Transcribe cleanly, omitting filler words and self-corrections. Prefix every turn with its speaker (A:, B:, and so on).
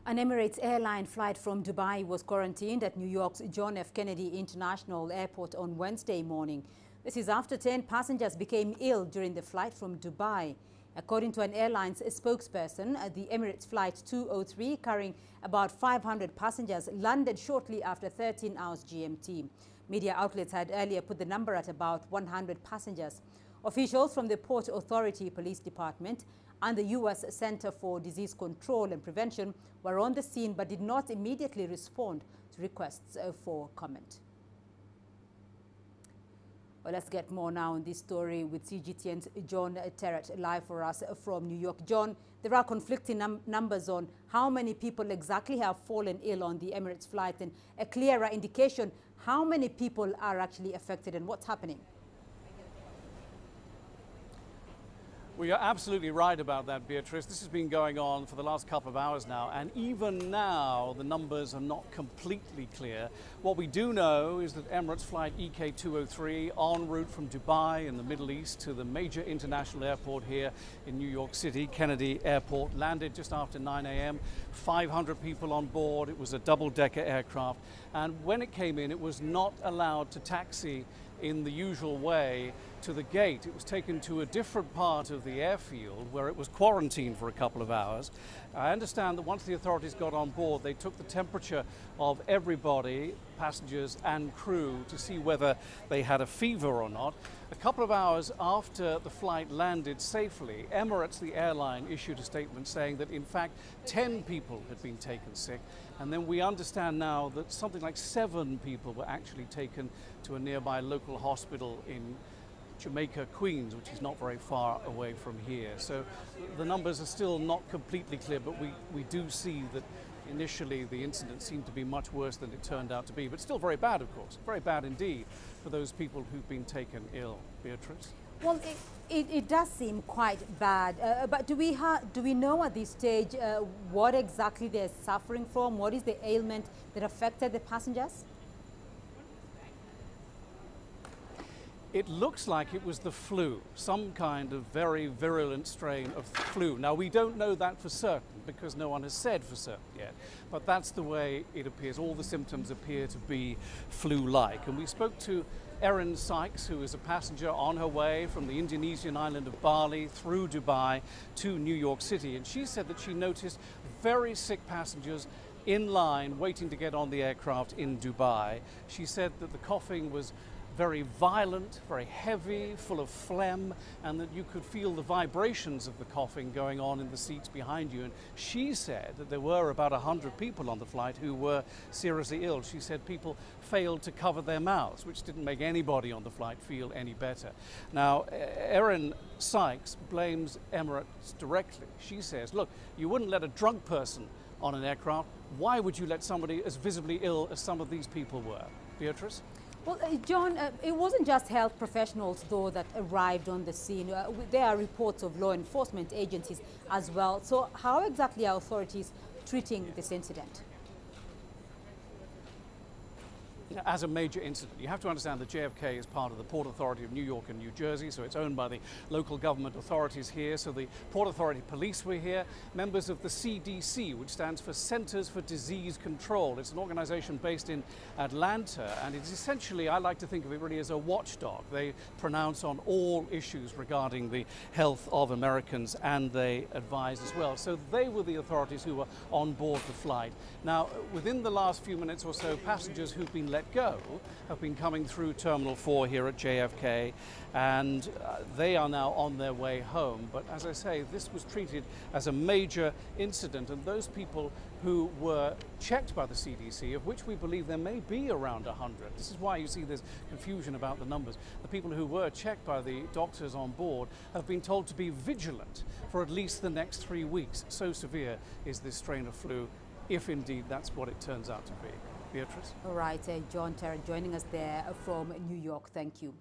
A: An Emirates airline flight from Dubai was quarantined at New York's John F. Kennedy International Airport on Wednesday morning. This is after 10 passengers became ill during the flight from Dubai. According to an airline's spokesperson, the Emirates Flight 203, carrying about 500 passengers, landed shortly after 13 hours GMT. Media outlets had earlier put the number at about 100 passengers. Officials from the Port Authority Police Department and the U.S. Center for Disease Control and Prevention were on the scene but did not immediately respond to requests for comment. Well, let's get more now on this story with CGTN's John Terrett live for us from New York. John, there are conflicting numbers on how many people exactly have fallen ill on the Emirates flight and a clearer indication how many people are actually affected and what's happening.
B: Well, you're absolutely right about that, Beatrice. This has been going on for the last couple of hours now, and even now the numbers are not completely clear. What we do know is that Emirates flight EK 203 en route from Dubai in the Middle East to the major international airport here in New York City, Kennedy Airport, landed just after 9 a.m. 500 people on board. It was a double-decker aircraft, and when it came in, it was not allowed to taxi in the usual way to the gate. It was taken to a different part of the airfield where it was quarantined for a couple of hours. I understand that once the authorities got on board, they took the temperature of everybody, passengers and crew, to see whether they had a fever or not. A couple of hours after the flight landed safely, Emirates, the airline, issued a statement saying that in fact 10 people had been taken sick, and then we understand now that something like 7 people were actually taken to a nearby local hospital in Jamaica, Queens, which is not very far away from here. So the numbers are still not completely clear, but we do see that initially the incident seemed to be much worse than it turned out to be, but still very bad, of course, very bad indeed for those people who've been taken ill. Beatrice?
A: Well, it does seem quite bad, but do we know at this stage what exactly they're suffering from? What is the ailment that affected the passengers?
B: It looks like it was the flu, some kind of very virulent strain of flu. Now, we don't know that for certain because no one has said for certain yet, but that's the way it appears. All the symptoms appear to be flu-like. And we spoke to Erin Sykes, who is a passenger on her way from the Indonesian island of Bali through Dubai to New York City. And she said that she noticed very sick passengers in line waiting to get on the aircraft in Dubai. She said that the coughing was very violent, very heavy, full of phlegm, and that you could feel the vibrations of the coughing going on in the seats behind you. And she said that there were about 100 people on the flight who were seriously ill. She said people failed to cover their mouths, which didn't make anybody on the flight feel any better. Now, Erin Sykes blames Emirates directly. She says, look, you wouldn't let a drunk person on an aircraft. Why would you let somebody as visibly ill as some of these people were? Beatrice?
A: Well, John, it wasn't just health professionals, though, that arrived on the scene. There are reports of law enforcement agencies as well. So how exactly are authorities treating this incident?
B: As a major incident, you have to understand that JFK is part of the Port Authority of New York and New Jersey, so it's owned by the local government authorities here. So the Port Authority police were here, members of the CDC, which stands for Centers for Disease Control. It's an organization based in Atlanta, and it's essentially, I like to think of it really as a watchdog. They pronounce on all issues regarding the health of Americans, and they advise as well. So they were the authorities who were on board the flight. Now, within the last few minutes or so, passengers who've been let go have been coming through Terminal 4 here at JFK, and they are now on their way home. But as I say, this was treated as a major incident, and those people who were checked by the CDC, of which we believe there may be around 100, this is why you see this confusion about the numbers, the people who were checked by the doctors on board have been told to be vigilant for at least the next 3 weeks. So severe is this strain of flu, if indeed that's what it turns out to be. Beatrice?
A: All right, John Terrett joining us there from New York. Thank you.